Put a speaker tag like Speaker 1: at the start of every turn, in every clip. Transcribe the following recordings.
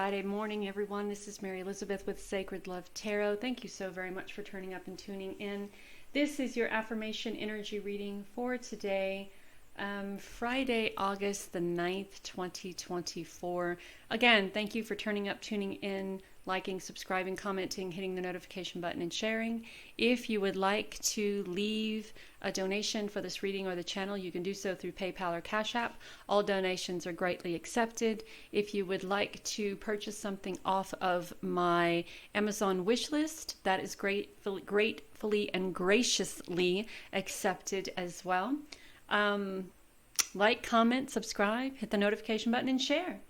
Speaker 1: Friday morning, everyone. This is Mary Elizabeth with Sacred Love Tarot. Thank you so very much for turning up and tuning in. This is your affirmation energy reading for today, Friday, August the 9th, 2024. Again, thank you for turning up, tuning in, liking, subscribing, commenting, hitting the notification button, and sharing. If you would like to leave a donation for this reading or the channel, you can do so through PayPal or Cashapp. All donations are greatly accepted. If you would like to purchase something off of my Amazon wish list, that is gratefully and graciously accepted as well. Like, comment, subscribe, hit the notification button, and share.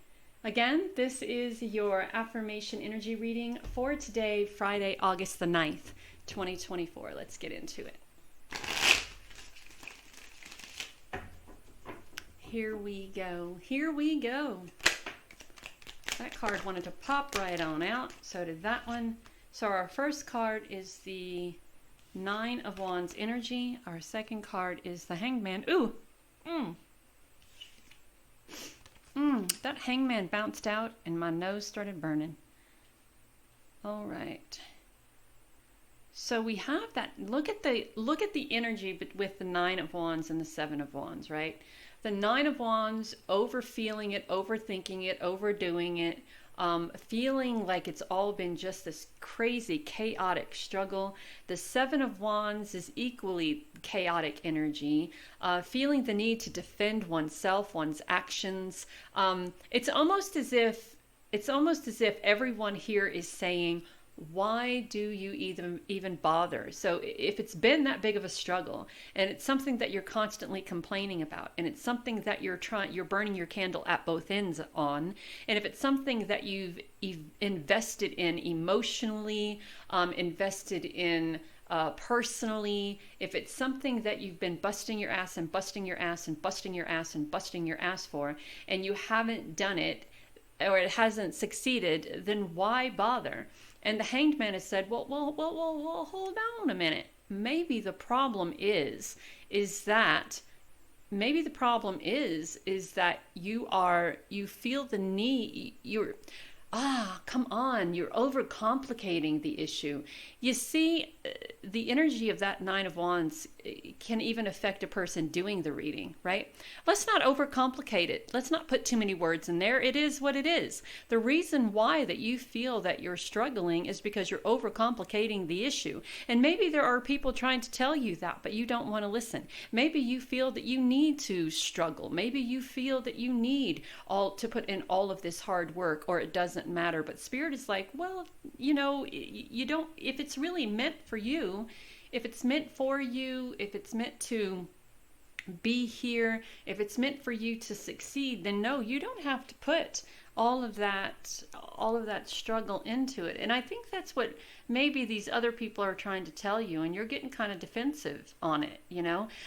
Speaker 1: Again, this is your affirmation energy reading for today, Friday, August the 9th, 2024. Let's get into it. Here we go. Here we go. That card wanted to pop right on out. So did that one. So our first card is the Nine of Wands energy. Our second card is the Hangman. Ooh. That Hangman bounced out and my nose started burning. All right. So we have that. Look at the energy with the Nine of Wands and the Seven of Wands, right? The Nine of Wands, overfeeling it, overthinking it, overdoing it, feeling like it's all been just this crazy, chaotic struggle. The Seven of Wands is equally chaotic energy, feeling the need to defend oneself, one's actions. It's almost as if everyone here is saying, why do you even bother? So if it's been that big of a struggle and it's something that you're constantly complaining about, and it's something that you're burning your candle at both ends on, and if it's something that you've invested in emotionally, invested in personally, if it's something that you've been busting your ass and busting your ass and busting your ass and busting your ass for, and you haven't done it, or it hasn't succeeded, then why bother? And the Hanged Man has said, well, hold on a minute. Maybe the problem is that you feel the need, come on, you're overcomplicating the issue. You see, the energy of that Nine of Wands can even affect a person doing the reading, right? Let's not overcomplicate it. Let's not put too many words in there. It is what it is. The reason why that you feel that you're struggling is because you're overcomplicating the issue. And maybe there are people trying to tell you that, but you don't want to listen. Maybe you feel that you need to struggle. Maybe you feel that you need to put in all of this hard work, or it doesn't matter. But Spirit is like, well, you don't, if it's really meant for you, if it's meant for you, if it's meant to be here, if it's meant for you to succeed, then no, you don't have to put all of that struggle into it. And I think that's what maybe these other people are trying to tell you, and you're getting kind of defensive on it,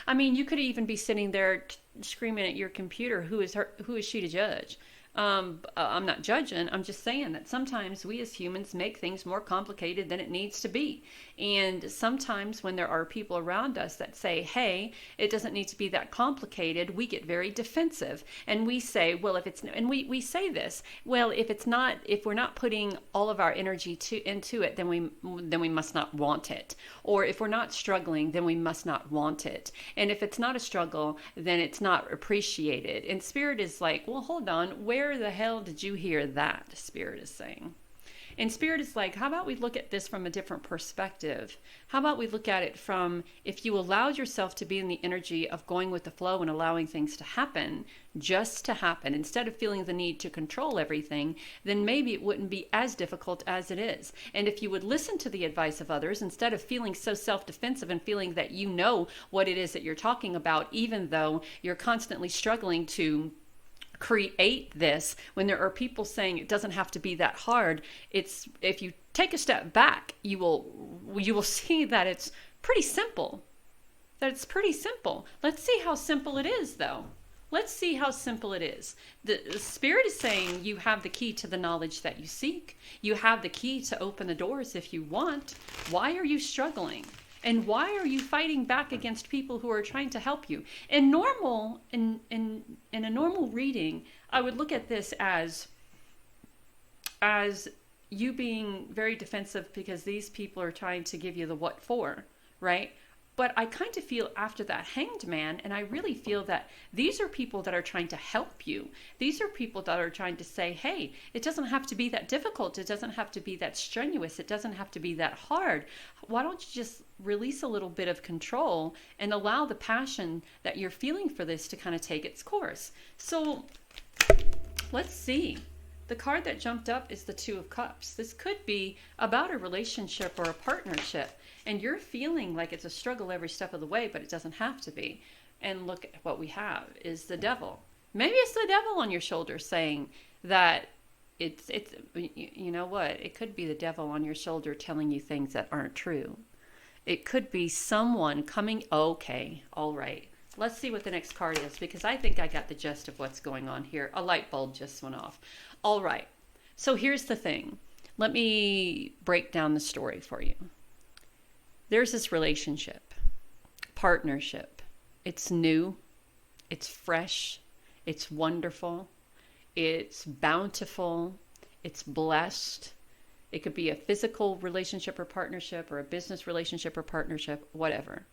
Speaker 1: I mean, you could even be sitting there screaming at your computer, who is she to judge? I'm not judging. I'm just saying that sometimes we as humans make things more complicated than it needs to be. And sometimes when there are people around us that say, hey, it doesn't need to be that complicated, we get very defensive. And we say, well, we say this, well, if we're not putting all of our energy into it, then we must not want it. Or if we're not struggling, then we must not want it. And if it's not a struggle, then it's not appreciated. And Spirit is like, well, hold on, where the hell did you hear that? Spirit is saying. And Spirit is like, how about we look at this from a different perspective? How about we look at it from, if you allowed yourself to be in the energy of going with the flow and allowing things to happen, just to happen, instead of feeling the need to control everything, then maybe it wouldn't be as difficult as it is. And if you would listen to the advice of others, instead of feeling so self-defensive and feeling that you know what it is that you're talking about, even though you're constantly struggling to create this, when there are people saying it doesn't have to be that hard, if you take a step back, you will see that it's pretty simple. Let's see how simple it is, though. Let's see how simple it is. The Spirit is saying you have the key to the knowledge that you seek. You have the key to open the doors if you want. Why are you struggling? And why are you fighting back against people who are trying to help you? In a normal reading, I would look at this as as you being very defensive because these people are trying to give you the what for, right? But I kind of feel after that Hanged Man, and I really feel that these are people that are trying to help you. These are people that are trying to say, hey, it doesn't have to be that difficult. It doesn't have to be that strenuous. It doesn't have to be that hard. Why don't you just release a little bit of control and allow the passion that you're feeling for this to kind of take its course? So let's see. The card that jumped up is the Two of Cups. This could be about a relationship or a partnership, and you're feeling like it's a struggle every step of the way, but it doesn't have to be. And look at what we have is the Devil. Maybe it's the devil on your shoulder saying that it's you know what? It could be the devil on your shoulder telling you things that aren't true. It could be someone coming, okay, all right. Let's see what the next card is, because I think I got the gist of what's going on here. A light bulb just went off. All right. So here's the thing. Let me break down the story for you. There's this relationship, partnership. It's new. It's fresh. It's wonderful. It's bountiful. It's blessed. It could be a physical relationship or partnership, or a business relationship or partnership, whatever.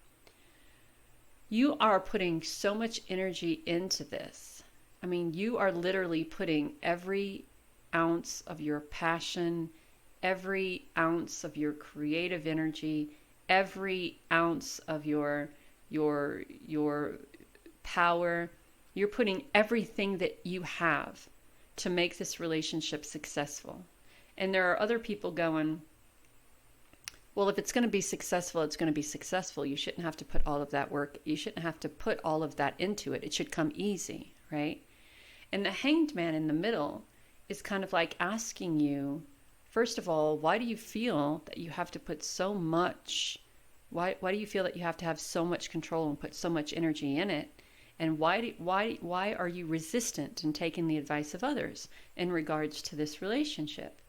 Speaker 1: You are putting so much energy into this. I mean, you are literally putting every ounce of your passion, every ounce of your creative energy, every ounce of your power. You're putting everything that you have to make this relationship successful. And there are other people going, well, if it's going to be successful, it's going to be successful. You shouldn't have to put all of that work. You shouldn't have to put all of that into it. It should come easy, right? And the Hanged Man in the middle is kind of like asking you, first of all, why do you feel that you have to put so much, why do you feel that you have to have so much control and put so much energy in it? And why are you resistant in taking the advice of others in regards to this relationship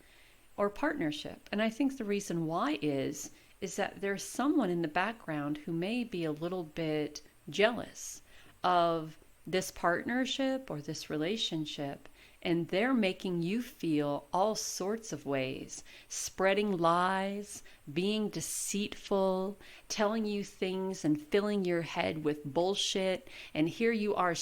Speaker 1: or partnership? And I think the reason why is that there's someone in the background who may be a little bit jealous of this partnership or this relationship, and they're making you feel all sorts of ways, spreading lies, being deceitful, telling you things and filling your head with bullshit. And here you are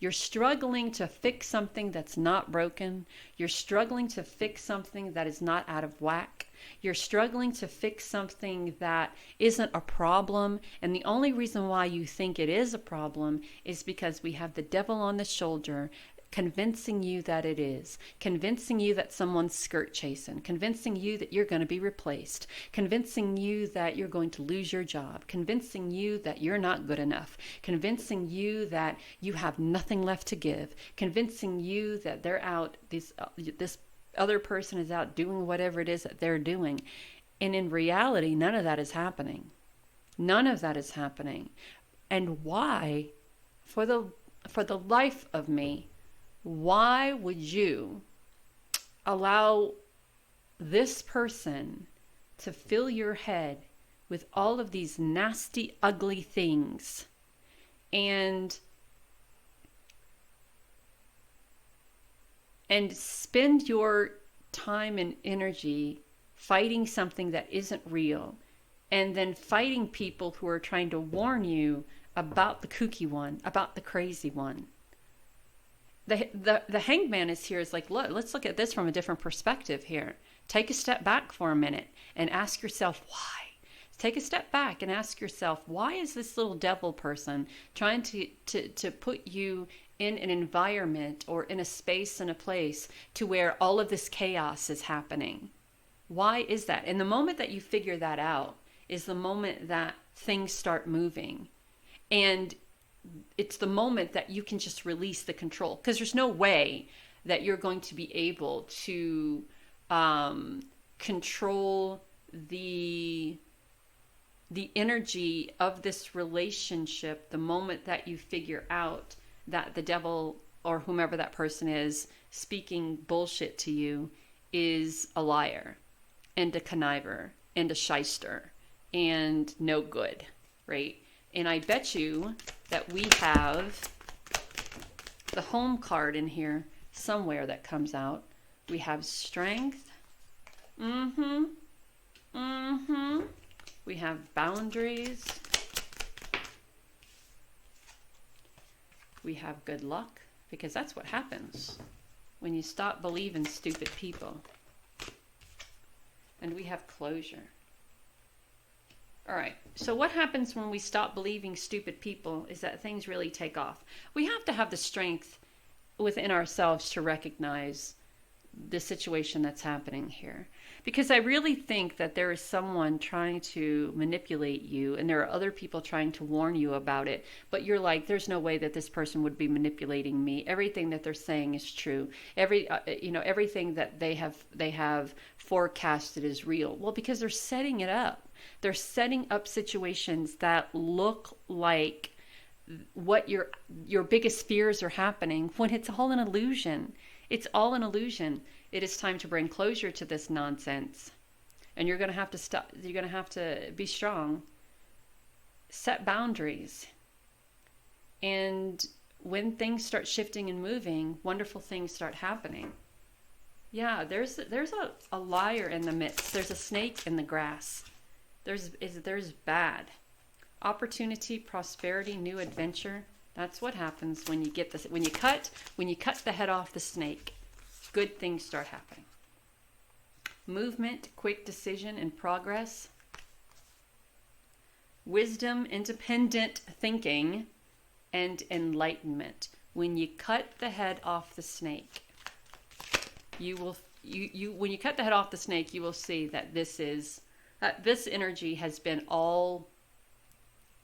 Speaker 1: you're struggling to fix something that's not broken. You're struggling to fix something that is not out of whack. You're struggling to fix something that isn't a problem. And the only reason why you think it is a problem is because we have the devil on the shoulder convincing you that it is, convincing you that someone's skirt chasing, convincing you that you're going to be replaced, convincing you that you're going to lose your job, convincing you that you're not good enough, convincing you that you have nothing left to give, convincing you that they're out, this other person is out doing whatever it is that they're doing. And in reality, none of that is happening. None of that is happening. And why, for the life of me, why would you allow this person to fill your head with all of these nasty, ugly things and spend your time and energy fighting something that isn't real, and then fighting people who are trying to warn you about the kooky one, about the crazy one? The Hanged Man is here is like, look, let's look at this from a different perspective here. Take a step back for a minute and ask yourself why. Take a step back and ask yourself, why is this little devil person trying to put you in an environment or in a space and a place to where all of this chaos is happening? Why is that? And the moment that you figure that out is the moment that things start moving. And it's the moment that you can just release the control, because there's no way that you're going to be able to control the energy of this relationship the moment that you figure out that the devil or whomever that person is speaking bullshit to you is a liar and a conniver and a shyster and no good, right? And I bet you that we have the Home card in here somewhere that comes out. We have strength. We have boundaries. We have good luck, because that's what happens when you stop believing stupid people. And we have closure. All right, so what happens when we stop believing stupid people is that things really take off. We have to have the strength within ourselves to recognize the situation that's happening here. Because I really think that there is someone trying to manipulate you, and there are other people trying to warn you about it, but you're like, there's no way that this person would be manipulating me. Everything that they're saying is true. Everything that they have forecasted is real. Well, because they're setting it up. They're setting up situations that look like what your biggest fears are happening, when it's all an illusion. It's all an illusion. It is time to bring closure to this nonsense. And you're going to have to stop. You're going to have to be strong. Set boundaries. And when things start shifting and moving, wonderful things start happening. Yeah, there's a liar in the midst. There's a snake in the grass. There's bad. Opportunity, prosperity, new adventure. That's what happens when you get this. When you cut the head off the snake, good things start happening. Movement, quick decision, and progress. Wisdom, independent thinking, and enlightenment. When you cut the head off the snake, when you cut the head off the snake, you will see that this energy has been all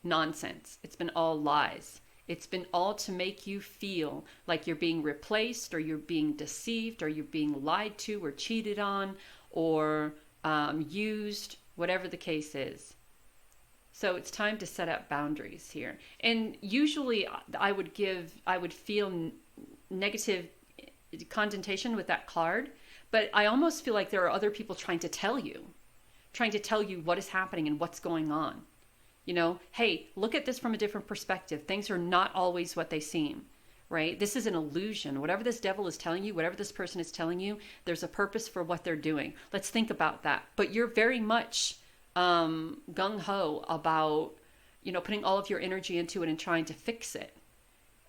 Speaker 1: nonsense. It's been all lies. It's been all to make you feel like you're being replaced, or you're being deceived, or you're being lied to or cheated on, or used, whatever the case is. So it's time to set up boundaries here. And usually I would feel negative connotation with that card, but I almost feel like there are other people trying to tell you what is happening and what's going on. You know, hey, look at this from a different perspective. Things are not always what they seem, right? This is an illusion. Whatever this devil is telling you, whatever this person is telling you, there's a purpose for what they're doing. Let's think about that. But you're very much gung-ho about, putting all of your energy into it and trying to fix it.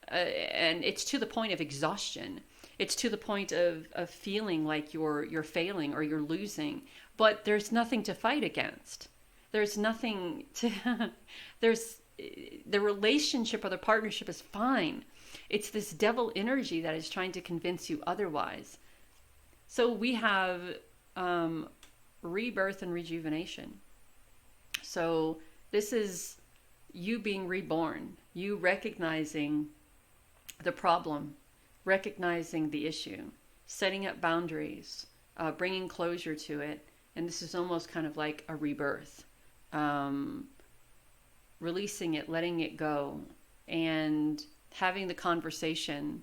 Speaker 1: And it's to the point of exhaustion. It's to the point of feeling like you're failing or you're losing. But there's nothing to fight against. There's nothing to, the relationship or the partnership is fine. It's this devil energy that is trying to convince you otherwise. So we have rebirth and rejuvenation. So this is you being reborn, you recognizing the problem, recognizing the issue, setting up boundaries, bringing closure to it. And this is almost kind of like a rebirth. Releasing it, letting it go, and having the conversation,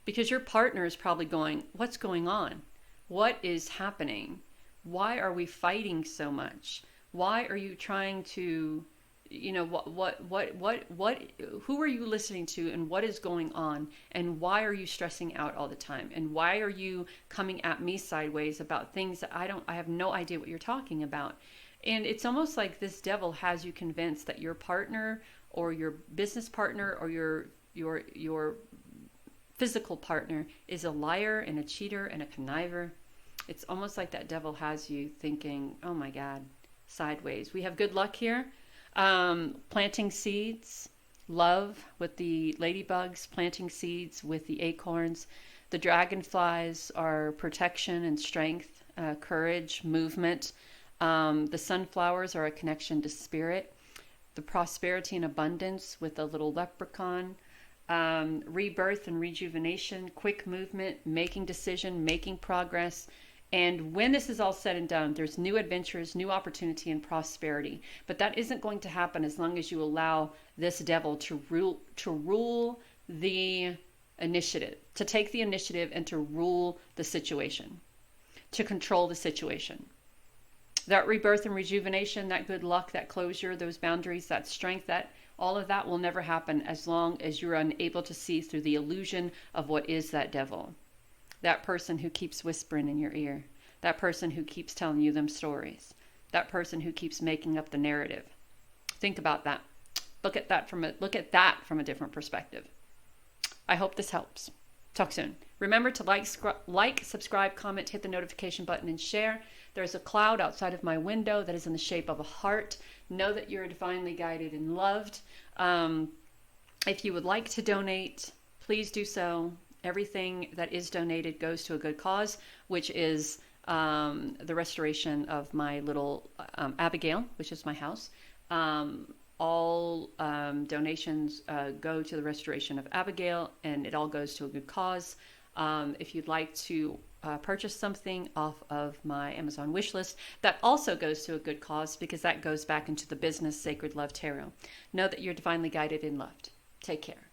Speaker 1: because your partner is probably going, what's going on? What is happening? Why are we fighting so much? Why are you trying to, who are you listening to, and what is going on? And why are you stressing out all the time? And why are you coming at me sideways about things that I have no idea what you're talking about? And it's almost like this devil has you convinced that your partner or your business partner or your physical partner is a liar and a cheater and a conniver. It's almost like that devil has you thinking, oh my God, sideways. We have good luck here. Planting seeds, love with the ladybugs, planting seeds with the acorns. The dragonflies are protection and strength, courage, movement. The sunflowers are a connection to spirit. The prosperity and abundance with the little leprechaun. Rebirth and rejuvenation, quick movement, making decision, making progress. And when this is all said and done, there's new adventures, new opportunity, and prosperity. But that isn't going to happen as long as you allow this devil to rule the initiative, to take the initiative and to rule the situation, to control the situation. That rebirth and rejuvenation, that good luck, that closure, those boundaries, that strength, that all of that will never happen as long as you're unable to see through the illusion of what is that devil. that person who keeps whispering in your ear, that person who keeps telling you them stories, that person who keeps making up the narrative. Think about that. Look at that from a different perspective. I hope this helps. Talk soon. Remember to like, subscribe, comment, hit the notification button, and share. There's a cloud outside of my window that is in the shape of a heart. Know that you're divinely guided and loved. If you would like to donate, please do so. Everything that is donated goes to a good cause, which is the restoration of my little Abigail, which is my house. All donations go to the restoration of Abigail, and it all goes to a good cause. If you'd like to purchase something off of my Amazon wish list, that also goes to a good cause, because that goes back into the business Sacred Love Tarot. Know that you're divinely guided and loved. Take care.